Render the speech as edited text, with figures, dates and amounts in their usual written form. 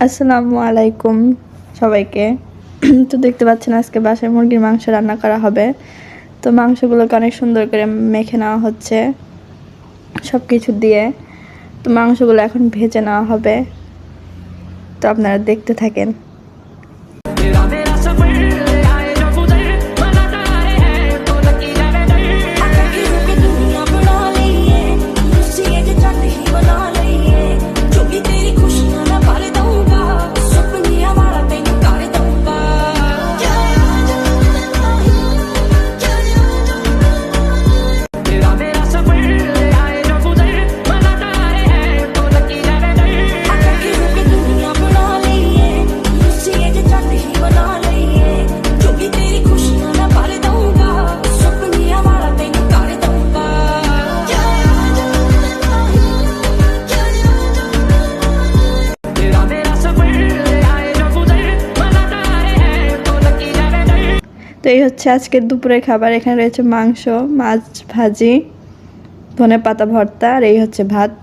আসসালামু আলাইকুম সবাইকে। তো দেখতে পাচ্ছেন আজকে বাসায় মুরগির মাংস রান্না করা হবে। তো মাংসগুলোকে অনেক সুন্দর করে মেখে নেওয়া হচ্ছে সব কিছু দিয়ে। তো মাংসগুলো এখন ভেজে নেওয়া হবে, তো আপনারা দেখতে থাকেন। তো এই হচ্ছে আজকের দুপুরের খাবার। এখানে রয়েছে মাংস, মাছ ভাজি, ধনেপাতা ভর্তা, আর এই হচ্ছে ভাত।